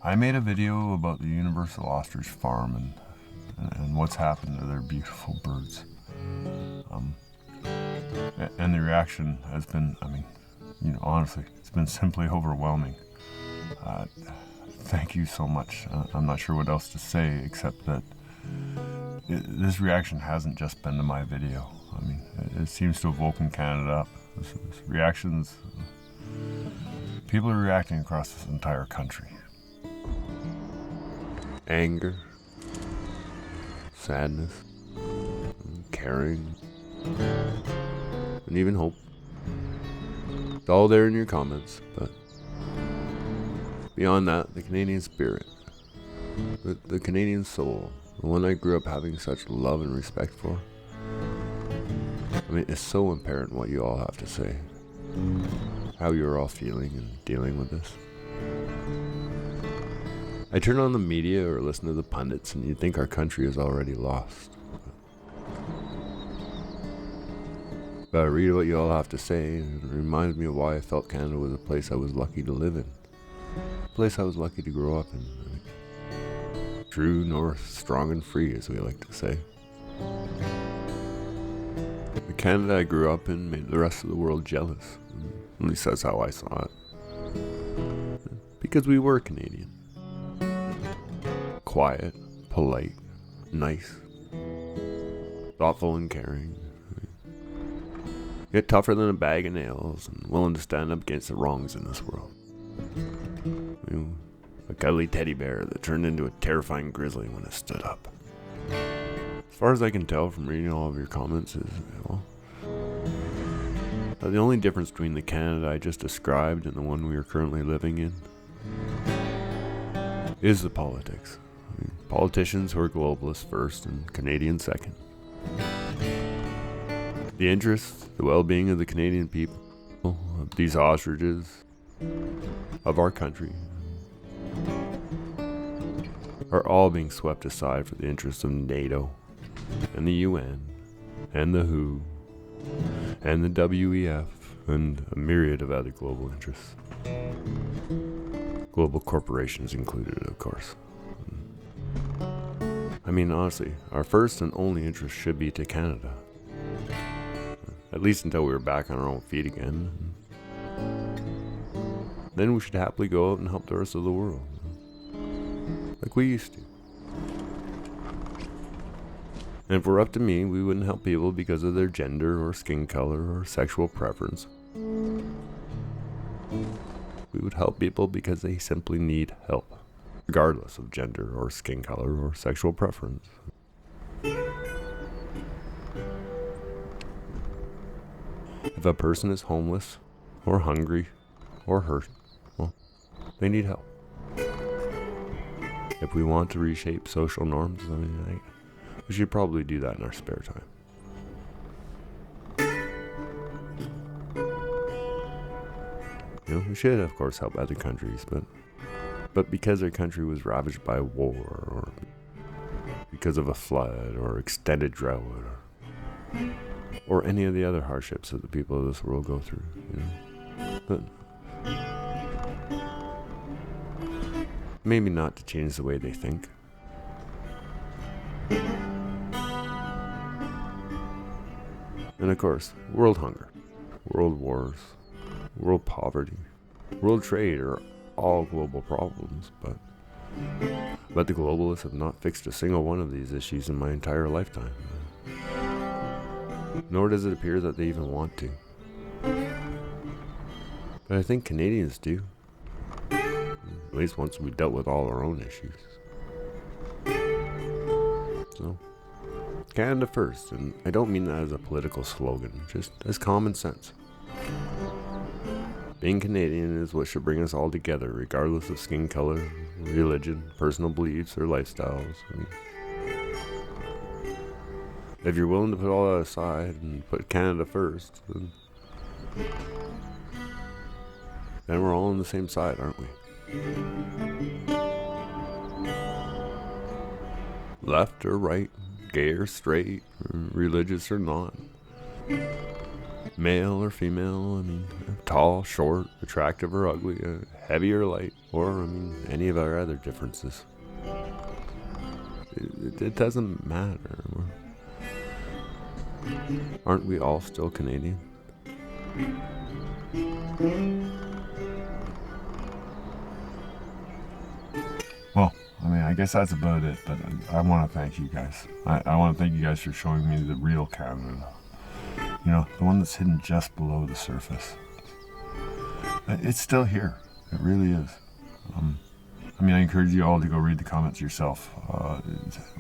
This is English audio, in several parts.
I made a video about the Universal Ostrich Farm and what's happened to their beautiful birds. And the reaction has been, honestly, it's been simply overwhelming. Thank you so much. I'm not sure what else to say except that this reaction hasn't just been to my video. It seems to have woken Canada up. This reactions, people are reacting across this entire country. Anger, sadness, caring, and even hope. It's all there in your comments, but beyond that, the Canadian spirit, the Canadian soul, the one I grew up having such love and respect for. It's so apparent what you all have to say, how you're all feeling and dealing with this. I turn on the media or listen to the pundits and you'd think our country is already lost. But I read what you all have to say and it reminds me of why I felt Canada was a place I was lucky to live in. A place I was lucky to grow up in. True north, strong and free, as we like to say. The Canada I grew up in made the rest of the world jealous. At least that's how I saw it. Because we were Canadian. Quiet, polite, nice, thoughtful and caring. Yet tougher than a bag of nails and willing to stand up against the wrongs in this world. A cuddly teddy bear that turned into a terrifying grizzly when it stood up. As far as I can tell from reading all of your comments is, the only difference between the Canada I just described and the one we are currently living in is the politics. Politicians who are globalists first and Canadians second. The interests, the well-being of the Canadian people, of these ostriches, of our country, are all being swept aside for the interests of NATO, and the UN, and the WHO, and the WEF, and a myriad of other global interests. Global corporations included, of course. Honestly, our first and only interest should be to Canada. At least until we were back on our own feet again. Then we should happily go out and help the rest of the world. Like we used to. And if it were up to me, we wouldn't help people because of their gender or skin color or sexual preference. We would help people because they simply need help, regardless of gender or skin color or sexual preference. If a person is homeless, or hungry, or hurt, well, they need help. If we want to reshape social norms, we should probably do that in our spare time. We should, of course, help other countries, but because our country was ravaged by war, or because of a flood, or extended drought, or any of the other hardships that the people of this world go through, But maybe not to change the way they think. And of course, world hunger, world wars, world poverty, world trade are all global problems, but the globalists have not fixed a single one of these issues in my entire lifetime. Nor does it appear that they even want to. But I think Canadians do. At least once we dealt with all our own issues. So, Canada first, and I don't mean that as a political slogan, just as common sense. Being Canadian is what should bring us all together, regardless of skin color, religion, personal beliefs, or lifestyles. If you're willing to put all that aside and put Canada first, then we're all on the same side, aren't we? Left or right, gay or straight, religious or not. male or female, I mean, tall, short, attractive or ugly, heavy or light, or, I mean, any of our other differences. It doesn't matter. Aren't we all still Canadian? Well, I mean, I guess that's about it, but I want to thank you guys. I want to thank you guys for showing me the real Canada. You know, the one that's hidden just below the surface. It's still here. It really is. I mean, I encourage you all to go read the comments yourself.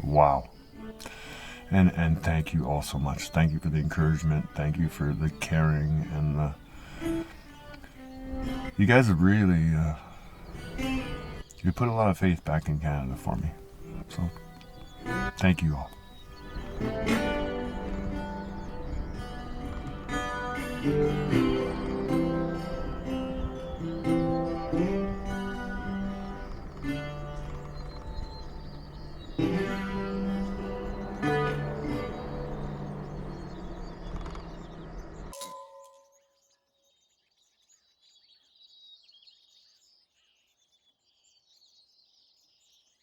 Wow. And thank you all so much. Thank you for the encouragement. Thank you for the caring and you guys have really you put a lot of faith back in Canada for me. So thank you all.